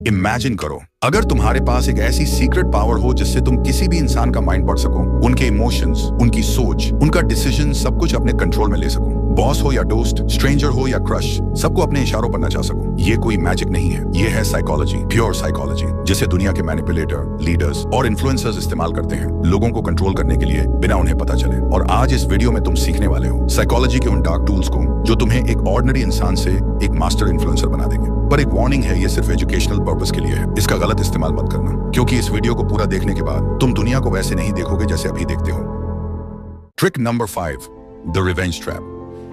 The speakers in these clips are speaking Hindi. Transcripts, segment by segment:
इमेजिन करो, अगर तुम्हारे पास एक ऐसी सीक्रेट पावर हो जिससे तुम किसी भी इंसान का माइंड पढ़ सको, उनके इमोशंस, उनकी सोच, उनका डिसीजन सब कुछ अपने कंट्रोल में ले सको। बॉस हो या दोस्त, स्ट्रेंजर हो या क्रश, सबको अपने इशारों पर नचा सको। ये कोई मैजिक नहीं है, ये है साइकोलॉजी, प्योर साइकोलॉजी, जिसे दुनिया के मैनिपुलेटर, लीडर्स और इन्फ्लुएंसर्स इस्तेमाल करते हैं लोगों को कंट्रोल करने के लिए बिना उन्हें पता चले। और आज इस वीडियो में तुम सीखने वाले हो साइकोलॉजी के उन डार्क टूल्स को जो तुम्हें एक ऑर्डिनरी इंसान से एक मास्टर इन्फ्लुएंसर बना देंगे। पर एक वार्निंग है, ये सिर्फ एजुकेशनल पर्पस के लिए है, इसका गलत इस्तेमाल मत करना, क्योंकि इस वीडियो को पूरा देखने के बाद तुम दुनिया को वैसे नहीं देखोगे जैसे अभी देखते हो। Trick number 5, the revenge trap.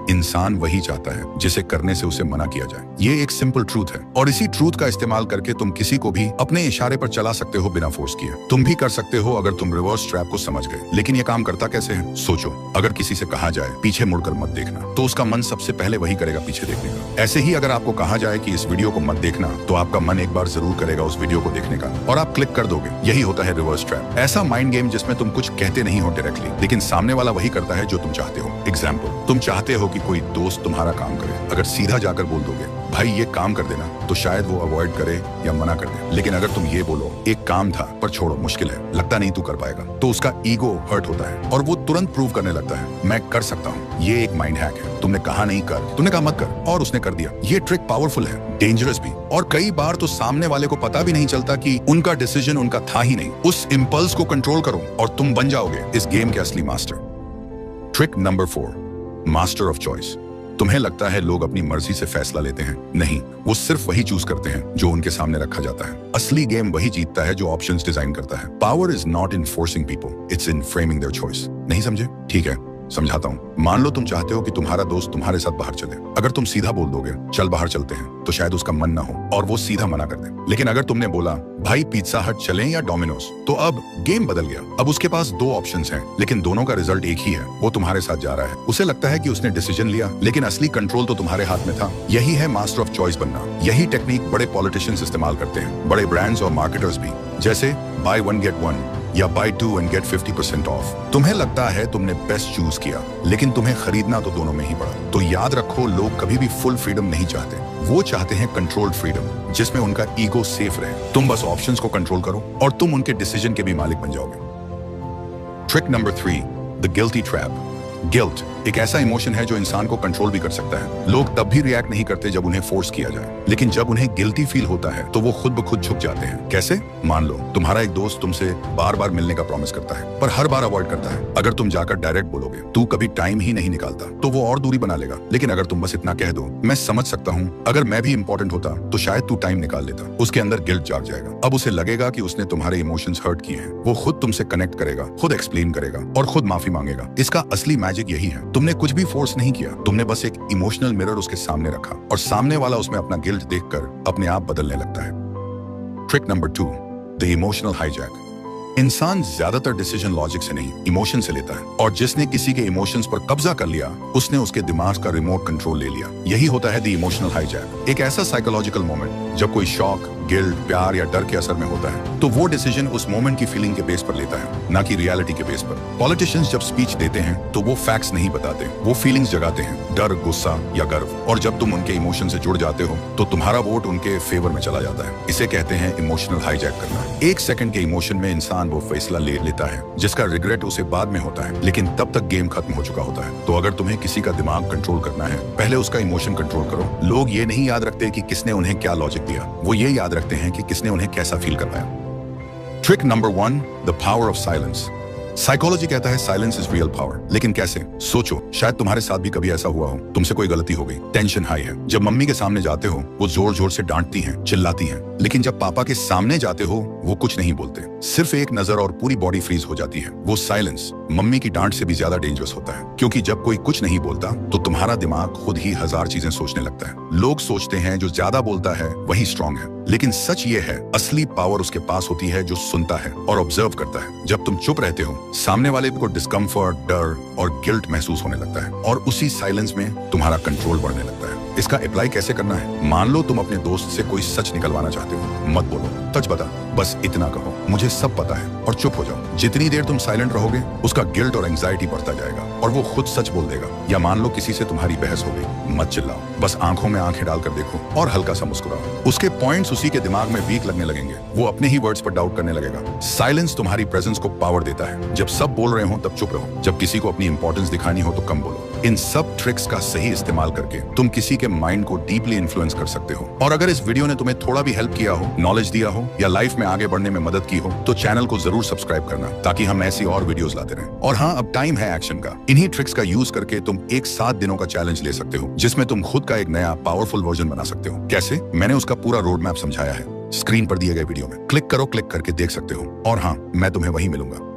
इंसान वही चाहता है जिसे करने से उसे मना किया जाए। ये एक सिंपल ट्रूथ है और इसी ट्रूथ का इस्तेमाल करके तुम किसी को भी अपने इशारे पर चला सकते हो बिना फोर्स किए। तुम भी कर सकते हो अगर तुम रिवर्स ट्रैप को समझ गए। लेकिन ये काम करता कैसे है? सोचो, अगर किसी से कहा जाए पीछे मुड़कर मत देखना, तो उसका मन सबसे पहले वही करेगा, पीछे देखने का। ऐसे ही अगर आपको कहा जाए कि इस वीडियो को मत देखना, तो आपका मन एक बार जरूर करेगा उस वीडियो को देखने का और आप क्लिक कर दोगे। यही होता है रिवर्स ट्रैप, ऐसा माइंड गेम जिसमें तुम कुछ कहते नहीं हो डायरेक्टली, लेकिन सामने वाला वही करता है जो तुम चाहते हो। एग्जाम्पल, तुम चाहते हो कि कोई दोस्त तुम्हारा काम करे। अगर सीधा जाकर बोल दोगे भाई ये काम कर देना, तो शायद वो अवॉइड करे या मना कर दे। लेकिन अगर तुम ये बोलो एक काम था पर छोड़ो, मुश्किल है, लगता नहीं तू कर पाएगा, तो उसका ईगो हर्ट होता है और वो तुरंत प्रूव करने लगता है मैं कर सकता हूँ। ये एक माइंड हैक है। तुमने कहा नहीं कर, तुमने कहा मत कर और उसने कर दिया। ये ट्रिक पावरफुल है, डेंजरस भी, और कई बार तो सामने वाले को पता भी नहीं चलता कि उनका डिसीजन उनका था ही नहीं। उस इंपल्स को कंट्रोल करो और तुम बन जाओगे इस गेम के असली master. Trick number 4, master of choice. तुम्हें लगता है लोग अपनी मर्जी से फैसला लेते हैं? नहीं, वो सिर्फ वही चूज करते हैं जो उनके सामने रखा जाता है। असली गेम वही जीतता है जो ऑप्शंस डिजाइन करता है। Power is not in forcing people, it's in framing their choice. नहीं समझे? ठीक है, समझाता हूँ। मान लो तुम चाहते हो कि तुम्हारा दोस्त तुम्हारे साथ बाहर चले। अगर तुम सीधा बोल दोगे चल बाहर चलते हैं, तो शायद उसका मन ना हो और वो सीधा मना कर दे। लेकिन अगर तुमने बोला भाई पिज्जा हट चलें या डोमिनोज, तो अब गेम बदल गया। अब उसके पास 2 ऑप्शंस हैं, लेकिन दोनों का रिजल्ट एक ही है। वो तुम्हारे साथ जा रहा है। उसे लगता है कि उसने डिसीजन लिया, लेकिन असली कंट्रोल तो तुम्हारे हाथ में था। यही है मास्टर ऑफ चॉइस बनना। यही टेक्निक बड़े पॉलिटिशियंस इस्तेमाल करते हैं, बड़े ब्रांड्स और मार्केटर्स भी, जैसे बाय 1 गेट 1 या बाय 2 एंड गेट 50% ऑफ। तुम्हें लगता है तुमने बेस्ट चूज किया, लेकिन तुम्हें खरीदना तो दोनों में ही पड़ा। तो याद रखो, लोग कभी भी फुल फ्रीडम नहीं चाहते, वो चाहते हैं कंट्रोल्ड फ्रीडम, जिसमें उनका ईगो सेफ रहे। तुम बस ऑप्शंस को कंट्रोल करो और तुम उनके डिसीजन के भी मालिक बन जाओगे। Trick number 3, the guilty trap. Guilt एक ऐसा इमोशन है जो इंसान को कंट्रोल भी कर सकता है। लोग तब भी रिएक्ट नहीं करते जब उन्हें फोर्स किया जाए, लेकिन जब उन्हें गिल्टी फील होता है तो वो खुद ब खुद झुक जाते हैं। कैसे? मान लो तुम्हारा एक दोस्त तुमसे बार बार मिलने का प्रॉमिस करता है, पर हर बार अवॉइड करता है। अगर तुम जाकर डायरेक्ट बोलोगे तू कभी टाइम ही नहीं निकालता, तो वो और दूरी बना लेगा। लेकिन अगर तुम बस इतना कह दो मैं समझ सकता हूँ, अगर मैं भी इंपॉर्टेंट होता तो शायद तू टाइम निकाल लेता, उसके अंदर गिल्ट जाग जाएगा। अब उसे लगेगा कि उसने तुम्हारे इमोशंस हर्ट किए हैं। वो खुद तुमसे कनेक्ट करेगा, खुद एक्सप्लेन करेगा और खुद माफी मांगेगा। इसका असली मैजिक यही है, तुमने कुछ भी फोर्स नहीं किया, तुमने बस एक इमोशनल मिरर उसके सामने रखा और सामने वाला उसमें अपना गिल्ट देखकर अपने आप बदलने लगता है। Trick number 2, the emotional hijack. इंसान ज्यादातर डिसीजन लॉजिक से नहीं, इमोशन से लेता है, और जिसने किसी के इमोशंस पर कब्जा कर लिया, उसने उसके दिमाग का रिमोट कंट्रोल ले लिया। यही होता है द इमोशनल हाईजैक। एक ऐसा साइकोलॉजिकल मोमेंट जब कोई शॉक, गिल्ट, प्यार या डर के असर में होता है, तो वो डिसीजन उस मोमेंट की फीलिंग के बेस पर लेता है, ना कि रियलिटी के बेस पर। पॉलिटिशियंस जब स्पीच देते हैं तो वो फैक्ट्स नहीं बताते, वो फीलिंग्स जगाते हैं, डर, गुस्सा या गर्व। और जब तुम उनके इमोशन से जुड़ जाते हो तो तुम्हारा वोट उनके फेवर में चला जाता है। इसे कहते हैं इमोशनल हाईजैक करना। 1 सेकंड के इमोशन में इंसान वो फैसला ले लेता है जिसका रिग्रेट उसे बाद में होता है, लेकिन तब तक गेम खत्म हो चुका होता है। तो अगर तुम्हें किसी का दिमाग कंट्रोल करना है, पहले उसका इमोशन कंट्रोल करो। लोग ये नहीं याद रखते कि किसने उन्हें क्या लॉजिक दिया, वो ये याद रखते हैं कि किसने उन्हें कैसा फील करवाया। Trick number 1, the power of silence. Psychology कहता है साइलेंस इज रियल पावर, लेकिन कैसे? सोचो, शायद तुम्हारे साथ भी कभी ऐसा हुआ हो, तुमसे कोई गलती हो गई, टेंशन हाई है। जब मम्मी के सामने जाते हो वो जोर जोर से डांटती हैं, चिल्लाती हैं, लेकिन जब पापा के सामने जाते हो वो कुछ नहीं बोलते, सिर्फ एक नजर और पूरी बॉडी फ्रीज हो जाती है। वो साइलेंस मम्मी की डांट से भी ज्यादा डेंजरस होता है, क्योंकि जब कोई कुछ नहीं बोलता तो तुम्हारा दिमाग खुद ही 1000 चीजें सोचने लगता है। लोग सोचते हैं जो ज्यादा बोलता है वही स्ट्रांग है, लेकिन सच ये है असली पावर उसके पास होती है जो सुनता है और ऑब्जर्व करता है। जब तुम चुप रहते हो, सामने वाले को डिस्कम्फर्ट, डर और गिल्ट महसूस होने लगता है, और उसी साइलेंस में तुम्हारा कंट्रोल बढ़ने लगता है। इसका अप्लाई कैसे करना है? मान लो तुम अपने दोस्त से कोई सच निकलवाना चाहते हो, मत बोलो सच बता, बस इतना कहो मुझे सब पता है और चुप हो जाओ। जितनी देर तुम साइलेंट रहोगे उसका गिल्ट और एंजाइटी बढ़ता जाएगा और वो खुद सच बोल देगा। या मान लो किसी से तुम्हारी बहस हो गई, मत चिल्लाओ, बस आंखों में आंखें डालकर देखो और हल्का सा मुस्कुराओ। उसके पॉइंट्स उसी के दिमाग में वीक लगने लगेंगे, वो अपने ही वर्ड्स पर डाउट करने लगेगा। साइलेंस तुम्हारी प्रेजेंस को पावर देता है। जब सब बोल रहे हो तब चुप रहो, जब किसी को अपनी इंपॉर्टेंस दिखानी हो तो कम बोलो। इन सब ट्रिक्स का सही इस्तेमाल करके तुम किसी के माइंड को डीपली इन्फ्लुएंस कर सकते हो। और अगर इस वीडियो ने तुम्हें थोड़ा भी हेल्प किया हो, नॉलेज दिया हो या लाइफ में आगे बढ़ने में मदद की हो तो चैनल को जरूर सब्सक्राइब करना ताकि हम ऐसी और वीडियोस लाते रहें। और हाँ, अब टाइम है एक्शन का। इन्हीं ट्रिक्स का यूज करके तुम एक 7 दिनों का चैलेंज ले सकते हो जिसमें तुम खुद का एक नया पावरफुल वर्जन बना सकते हो। कैसे? मैंने उसका पूरा रोड मैप समझाया है स्क्रीन पर दिए गए वीडियो में। क्लिक करो, क्लिक करके देख सकते हो। और हाँ, मैं तुम्हें वहीं मिलूंगा।